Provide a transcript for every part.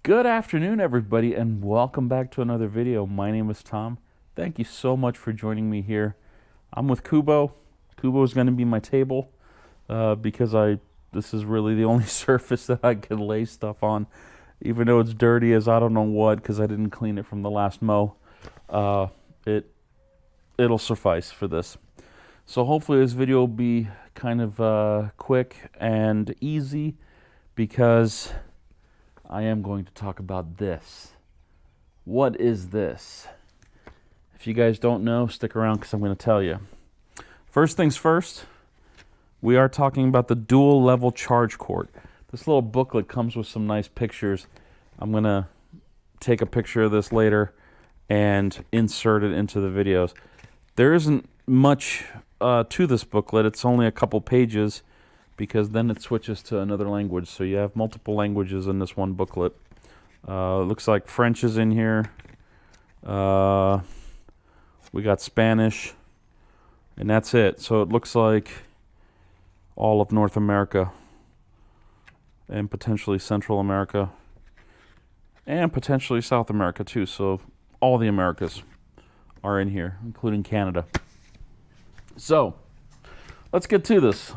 Good afternoon, everybody, and welcome back to another video. My name is Tom. Thank you so much for joining me here. I'm with Kubo. Kubo is going to be my table because this is really the only surface that I can lay stuff on, even though it's dirty as I don't know what because I didn't clean it from the last mow. It'll suffice for this. So hopefully this video will be kind of quick and easy because I am going to talk about this. What is this? If you guys don't know, stick around because I'm going to tell you. First things first, we are talking about the dual level charge cord. This little booklet comes with some nice pictures. I'm going to take a picture of this later and insert it into the videos. There isn't much to this booklet. It's only a couple pages, because then it switches to another language. So you have multiple languages in this one booklet. Looks like French is in here. We got Spanish, and that's it. So it looks like all of North America, and potentially Central America, and potentially South America too. So all the Americas are in here, including Canada. So let's get to this.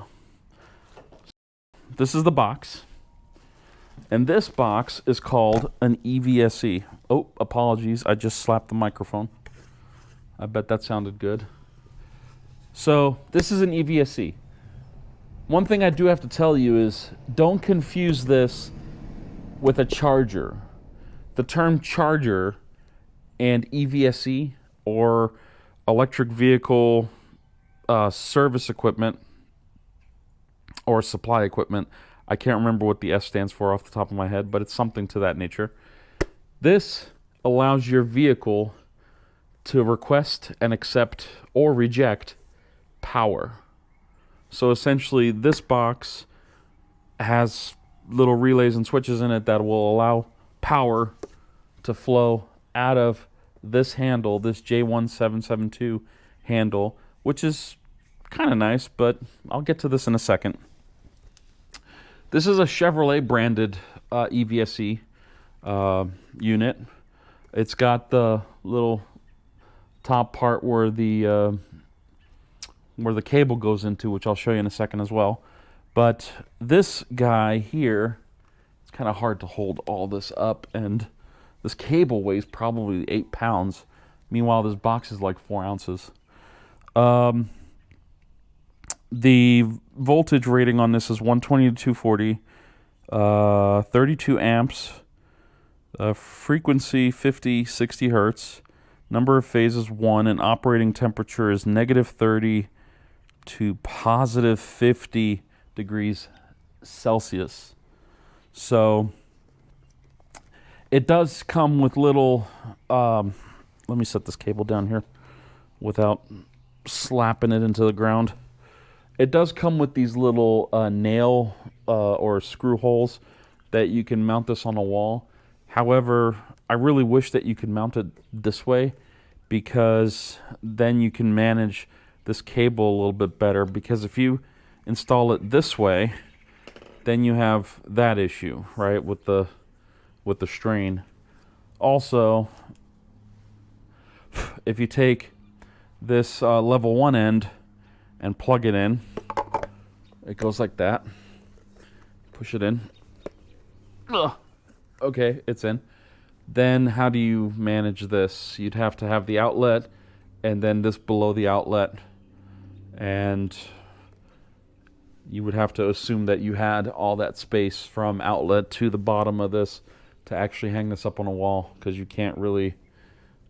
This is the box, and this box is called an EVSE. Oh, apologies, I just slapped the microphone. I bet that sounded good. So this is an EVSE. One thing I do have to tell you is don't confuse this with a charger. The term charger and EVSE, or electric vehicle service equipment, or supply equipment. I can't remember what the S stands for off the top of my head, but it's something to that nature. This allows your vehicle to request and accept or reject power. So essentially, this box has little relays and switches in it that will allow power to flow out of this handle, this J1772 handle, which is kind of nice, but I'll get to this in a second. This is a Chevrolet branded EVSE unit. It's got the little top part where the cable goes into, which I'll show you in a second as well. But this guy here, it's kind of hard to hold all this up, and this cable weighs probably 8 pounds. Meanwhile, this box is like 4 ounces. The voltage rating on this is 120 to 240, 32 amps, frequency 50, 60 hertz, number of phases 1, and operating temperature is -30 to +50 degrees Celsius. So it does come with little, let me set this cable down here without slapping it into the ground. It does come with these little nail or screw holes that you can mount this on a wall. However, I really wish that you could mount it this way, because then you can manage this cable a little bit better. Because if you install it this way, then you have that issue, right, with the strain. Also, if you take this level 1 end and plug it in, it goes like that. Push it in. Ugh. Okay, it's in. Then how do you manage this? You'd have to have the outlet, and then this below the outlet, and you would have to assume that you had all that space from outlet to the bottom of this to actually hang this up on a wall, because you can't really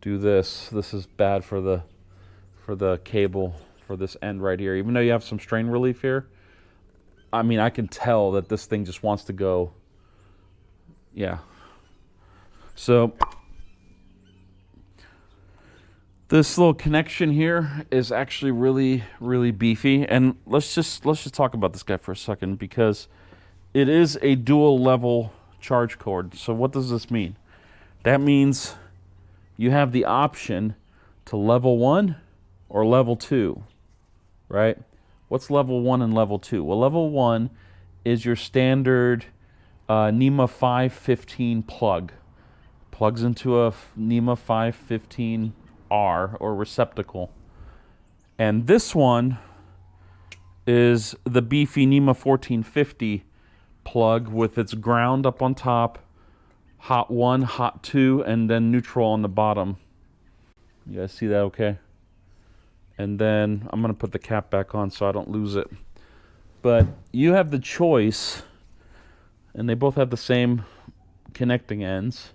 do this. This is bad for the cable for this end right here. Even though you have some strain relief here, I mean, I can tell that this thing just wants to go. Yeah. So this little connection here is actually really, really beefy. And let's just talk about this guy for a second, because it is a dual level charge cord. So what does this mean? That means you have the option to level 1 or level 2. Right? What's level 1 and level 2? Well, level 1 is your standard Nema 515 plug. Plugs into a Nema 515R or receptacle. And this one is the Beefy Nema 1450 plug with its ground up on top, hot 1, hot 2, and then neutral on the bottom. You guys see that okay? And then I'm going to put the cap back on so I don't lose it. But you have the choice, and they both have the same connecting ends.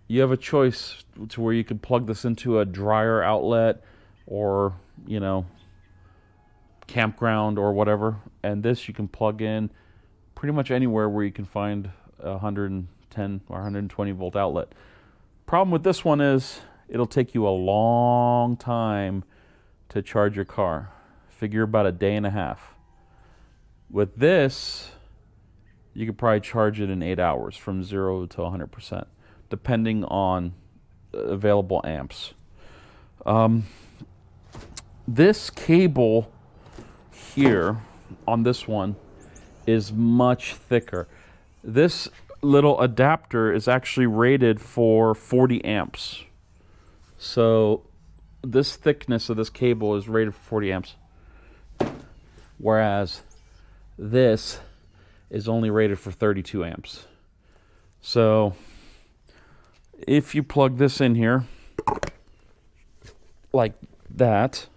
You have a choice to where you can plug this into a dryer outlet or, you know, campground or whatever. And this you can plug in pretty much anywhere where you can find a 110 or 120 volt outlet. Problem with this one is it'll take you a long time to charge your car. Figure about a day and a half. With this, you could probably charge it in 8 hours from 0 to 100%, depending on available amps. This cable here on this one is much thicker. This little adapter is actually rated for 40 amps. So this thickness of this cable is rated for 40 amps. Whereas this is only rated for 32 amps. So if you plug this in here like that,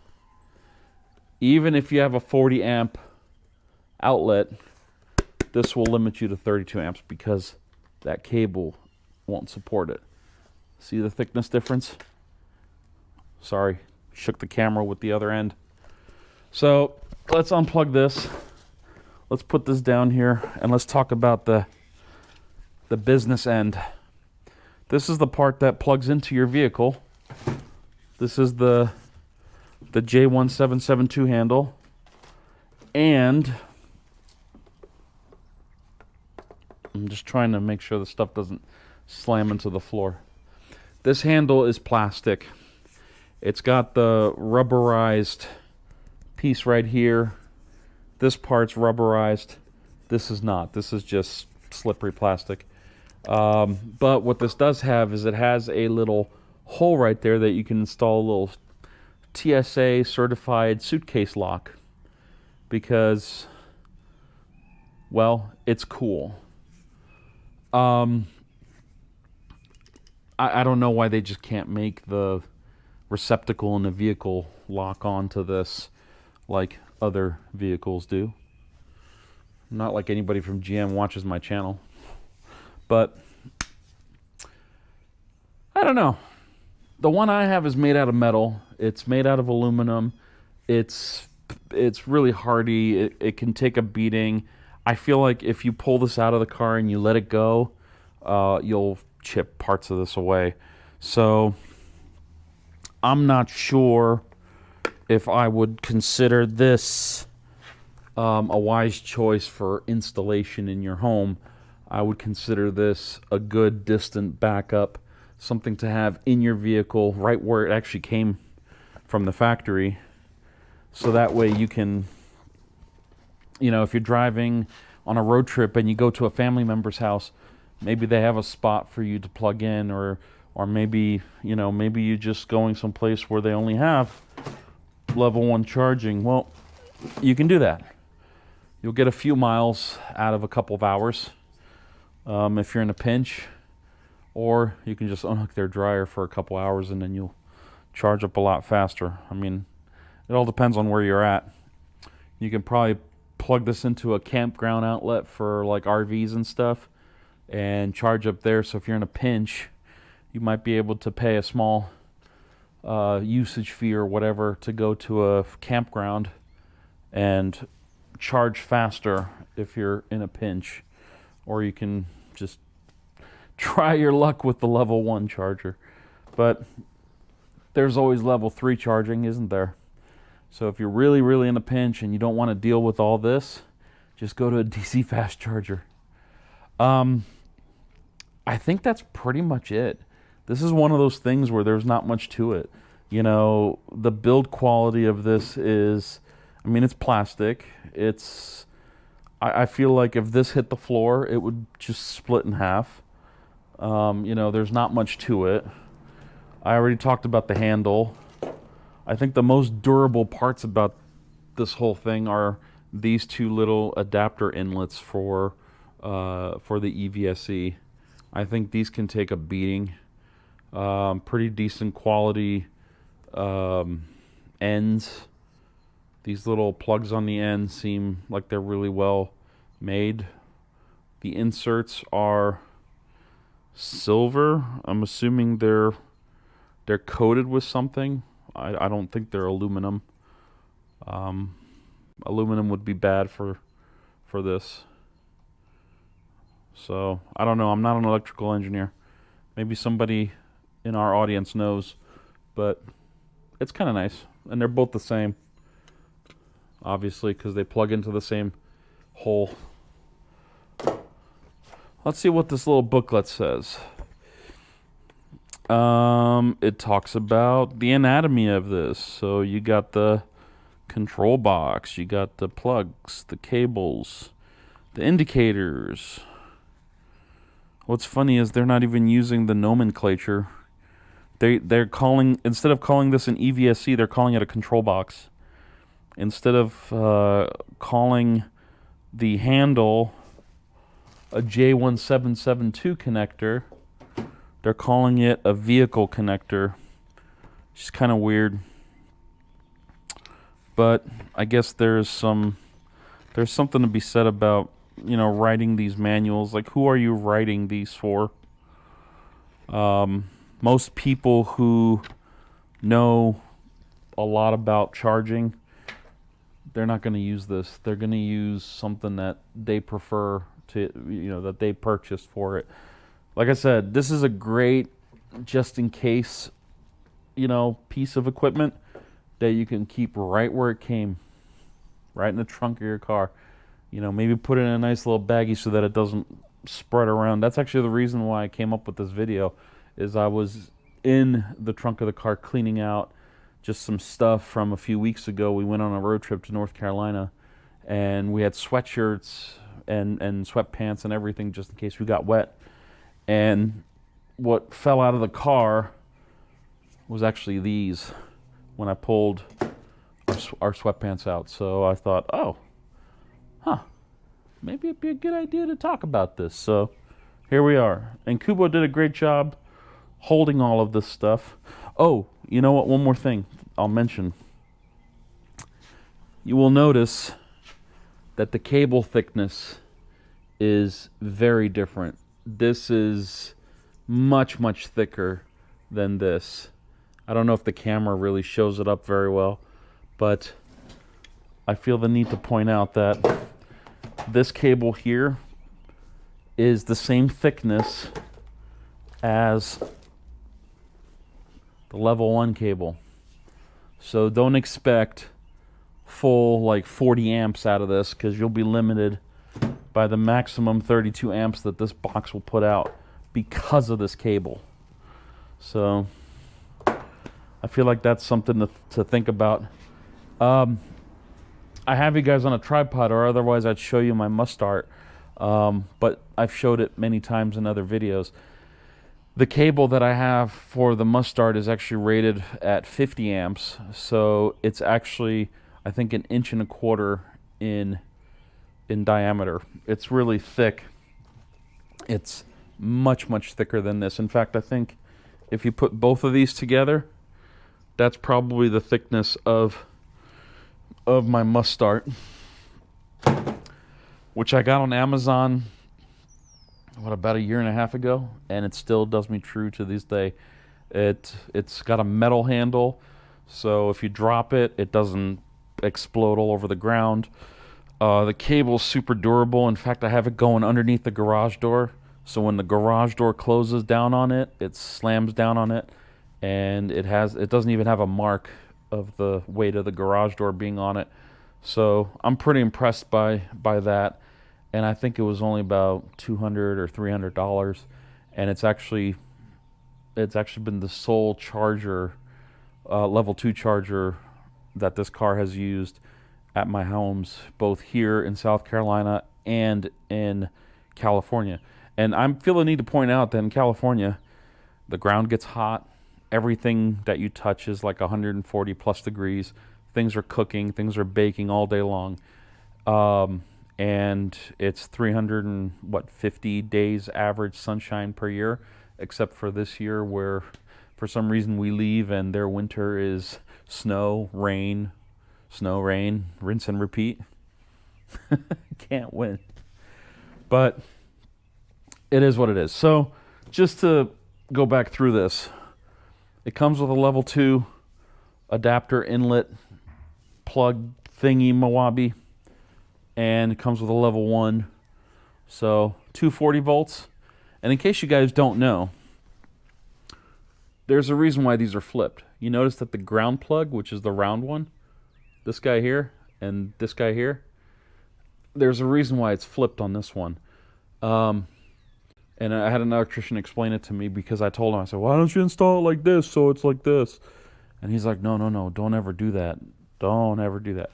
even if you have a 40 amp outlet, this will limit you to 32 amps because that cable won't support it. See the thickness difference? Sorry, shook the camera with the other end. So let's unplug this. Let's put this down here and let's talk about the business end. This is the part that plugs into your vehicle. This is the J1772 handle. And I'm just trying to make sure the stuff doesn't slam into the floor. This handle is plastic. It's got the rubberized piece right here. This part's rubberized. This is not. This is just slippery plastic. But what this does have is it has a little hole right there that you can install a little TSA certified suitcase lock because, well, it's cool. I don't know why they just can't make the receptacle in the vehicle lock onto this like other vehicles do. Not like anybody from GM watches my channel. But I don't know. The one I have is made out of metal. It's made out of aluminum. It's really hardy. It can take a beating. I feel like if you pull this out of the car and you let it go, you'll chip parts of this away. So I'm not sure if I would consider this a wise choice for installation in your home. I would consider this a good distant backup, something to have in your vehicle right where it actually came from the factory. So that way you can, you know, if you're driving on a road trip and you go to a family member's house, maybe they have a spot for you to plug in, or maybe, you know, maybe you're just going someplace where they only have level 1 charging. Well, you can do that. You'll get a few miles out of a couple of hours if you're in a pinch, or you can just unhook their dryer for a couple hours and then you'll charge up a lot faster. I mean, it all depends on where you're at. You can probably plug this into a campground outlet for like RVs and stuff and charge up there. So if you're in a pinch, you might be able to pay a small usage fee or whatever to go to a campground and charge faster if you're in a pinch. Or you can just try your luck with the level 1 charger. But there's always level 3 charging, isn't there? So if you're really, really in a pinch and you don't want to deal with all this, just go to a DC fast charger. I think that's pretty much it. This is one of those things where there's not much to it. You know, the build quality of this is, I mean, it's plastic. It's I feel like if this hit the floor, it would just split in half. You know, there's not much to it. I already talked about the handle. I think the most durable parts about this whole thing are these two little adapter inlets for the EVSE. I think these can take a beating. Pretty decent quality ends. These little plugs on the end seem like they're really well made. The inserts are silver. I'm assuming they're coated with something. I don't think they're aluminum. Aluminum would be bad for this. So I don't know. I'm not an electrical engineer. Maybe somebody in our audience knows, but it's kind of nice. And they're both the same, obviously, because they plug into the same hole. Let's see what this little booklet says. It talks about the anatomy of this. So you got the control box, you got the plugs, the cables, the indicators. What's funny is they're not even using the nomenclature. They're calling, instead of calling this an EVSE, they're calling it a control box. Instead of calling the handle a J1772 connector, they're calling it a vehicle connector. It's kind of weird. But I guess there's something to be said about, you know, writing these manuals. Like, who are you writing these for? Most people who know a lot about charging, they're not going to use this. They're going to use something that they prefer to, you know, that they purchased for it. Like I said, this is a great just in case, you know, piece of equipment that you can keep right where it came, right in the trunk of your car. You know, maybe put it in a nice little baggie so that it doesn't spread around. That's actually the reason why I came up with this video, is I was in the trunk of the car cleaning out just some stuff from a few weeks ago. We went on a road trip to North Carolina, and we had sweatshirts and sweatpants and everything just in case we got wet. And what fell out of the car was actually these when I pulled our sweatpants out. So I thought, oh, maybe it'd be a good idea to talk about this. So here we are. And Kubo did a great job holding all of this stuff. Oh, you know what? One more thing I'll mention. You will notice that the cable thickness is very different. This is much, much thicker than this. I don't know if the camera really shows it up very well, but I feel the need to point out that this cable here is the same thickness as the level 1 cable. So don't expect full like 40 amps out of this, because you'll be limited by the maximum 32 amps that this box will put out because of this cable. So I feel like that's something to think about. I have you guys on a tripod, or otherwise I'd show you my MUSTART, but I've showed it many times in other videos. The cable that I have for the MUSTART is actually rated at 50 amps, so it's actually, I think, 1.25 inches in diameter. It's really thick. It's much, much thicker than this. In fact, I think if you put both of these together, that's probably the thickness of my MUSTART, which I got on Amazon, about a year and a half ago, and it still does me true to this day. It's got a metal handle, so if you drop it, it doesn't explode all over the ground. The cable's super durable. In fact, I have it going underneath the garage door, so when the garage door closes down on it, it slams down on it, and it doesn't even have a mark of the weight of the garage door being on it. So I'm pretty impressed by that, and I think it was only about $200 or $300, and it's actually been the sole charger, level 2 charger, that this car has used at my homes, both here in South Carolina and in California. And I feel the need to point out that in California, the ground gets hot. Everything that you touch is like 140 plus degrees. Things are cooking, things are baking all day long. And it's 350 days average sunshine per year, except for this year where for some reason we leave and their winter is snow, rain, rinse and repeat. Can't win. But it is what it is. So just to go back through this, it comes with a level 2 adapter inlet plug thingy mawabi, and it comes with a level 1. So 240 volts. And in case you guys don't know, there's a reason why these are flipped. You notice that the ground plug, which is the round one, this guy here and this guy here, there's a reason why it's flipped on this one. And I had an electrician explain it to me because I told him, I said, why don't you install it like this so it's like this? And he's like, no, don't ever do that. Don't ever do that.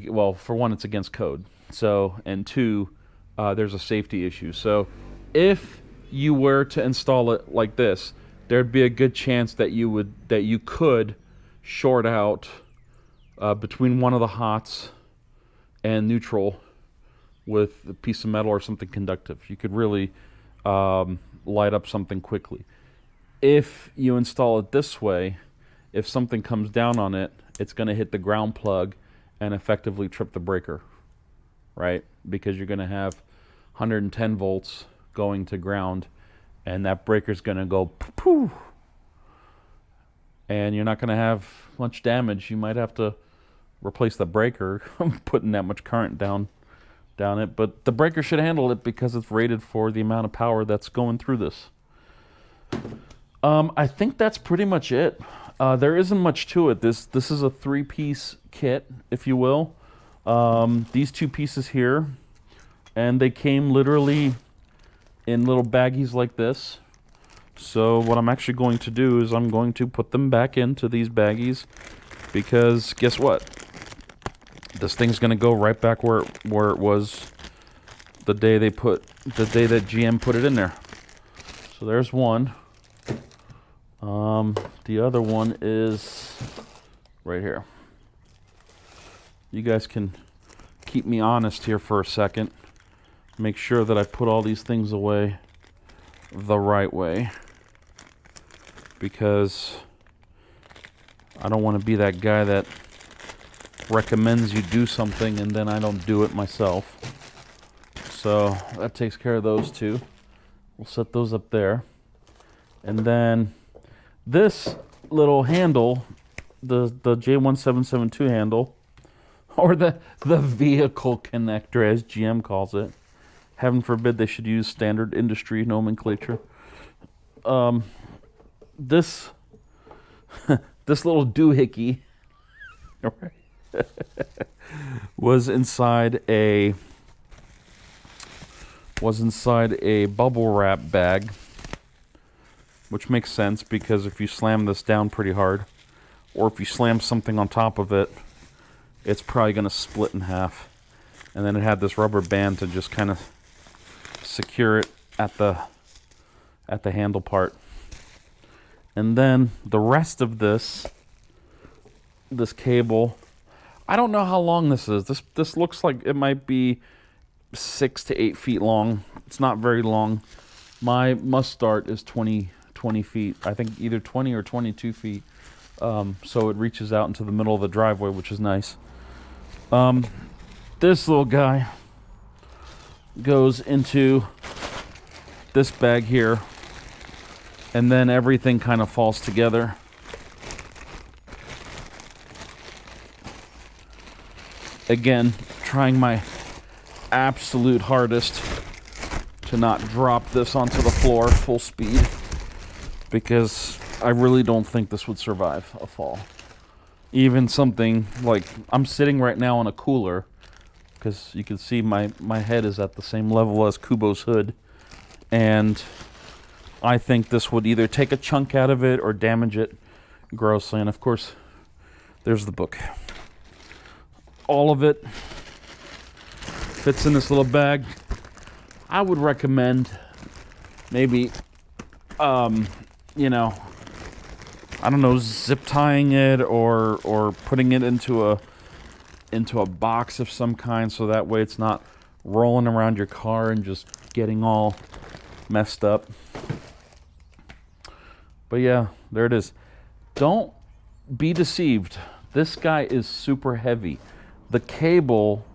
Well, for one, it's against code. So, and two, there's a safety issue. So if you were to install it like this, there'd be a good chance that you could short out between one of the hots and neutral with a piece of metal or something conductive. You could really light up something quickly. If you install it this way, if something comes down on it, it's going to hit the ground plug and effectively trip the breaker, right? Because you're going to have 110 volts going to ground, and that breaker's going to go poof, and you're not going to have much damage. You might have to replace the breaker, putting that much current down it, but the breaker should handle it because it's rated for the amount of power that's going through this. I think that's pretty much it. There isn't much to it. This is a 3-piece kit, if you will. These 2 pieces here, and they came literally in little baggies like this. So what I'm actually going to do is I'm going to put them back into these baggies, because guess what? This thing's going to go right back where it was the day that GM put it in there. So there's one. The other one is right here. You guys can keep me honest here for a second. Make sure that I put all these things away the right way, because I don't want to be that guy that recommends you do something and then I don't do it myself. So that takes care of those 2. We'll set those up there. And then this little handle, the J1772 handle, or the vehicle connector as GM calls it. Heaven forbid they should use standard industry nomenclature. This little doohickey was inside a bubble wrap bag, which makes sense because if you slam this down pretty hard, or if you slam something on top of it, it's probably going to split in half. And then it had this rubber band to just kind of secure it at the handle part. And then the rest of this cable, I don't know how long this is. This looks like it might be 6 to 8 feet long. It's not very long. My MUSTART is 20 feet. I think either 20 or 22 feet. So it reaches out into the middle of the driveway, which is nice. This little guy goes into this bag here, and then everything kind of falls together. Again, trying my absolute hardest to not drop this onto the floor full speed, because I really don't think this would survive a fall. Even something like, I'm sitting right now on a cooler, because you can see my head is at the same level as Kubo's hood, and I think this would either take a chunk out of it or damage it grossly. And of course, there's the book. All of it fits in this little bag. I would recommend maybe, you know, I don't know, zip tying it or putting it into a box of some kind, so that way it's not rolling around your car and just getting all messed up. But yeah, there it is. Don't be deceived. This guy is super heavy. The cable,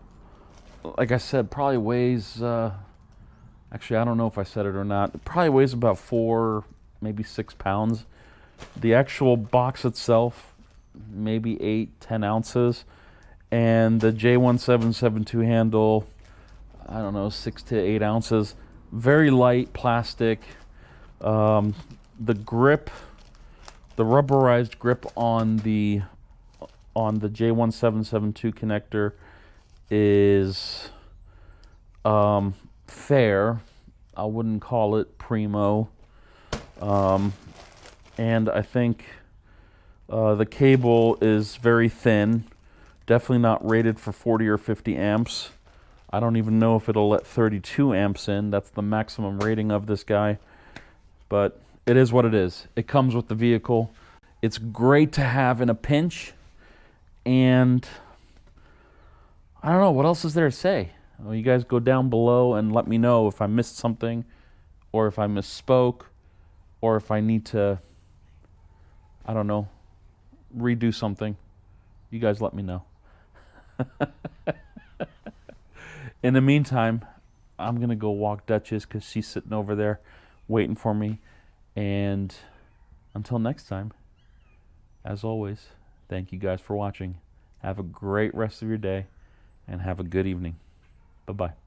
like I said, probably weighs, actually I don't know if I said it or not, it probably weighs about 4, maybe 6 pounds. The actual box itself, maybe 8-10 ounces. And the J1772 handle, I don't know, 6 to 8 ounces. Very light plastic. The grip, the rubberized grip on the J1772 connector is fair. I wouldn't call it primo. And I think the cable is very thin. Definitely not rated for 40 or 50 amps. I don't even know if it'll let 32 amps in. That's the maximum rating of this guy. But it is what it is. It comes with the vehicle. It's great to have in a pinch. And I don't know, what else is there to say? Well, you guys go down below and let me know if I missed something, or if I misspoke, or if I need to, I don't know, redo something. You guys let me know. In the meantime, I'm going to go walk Duchess because she's sitting over there waiting for me. And until next time, as always, thank you guys for watching. Have a great rest of your day and have a good evening. Bye-bye.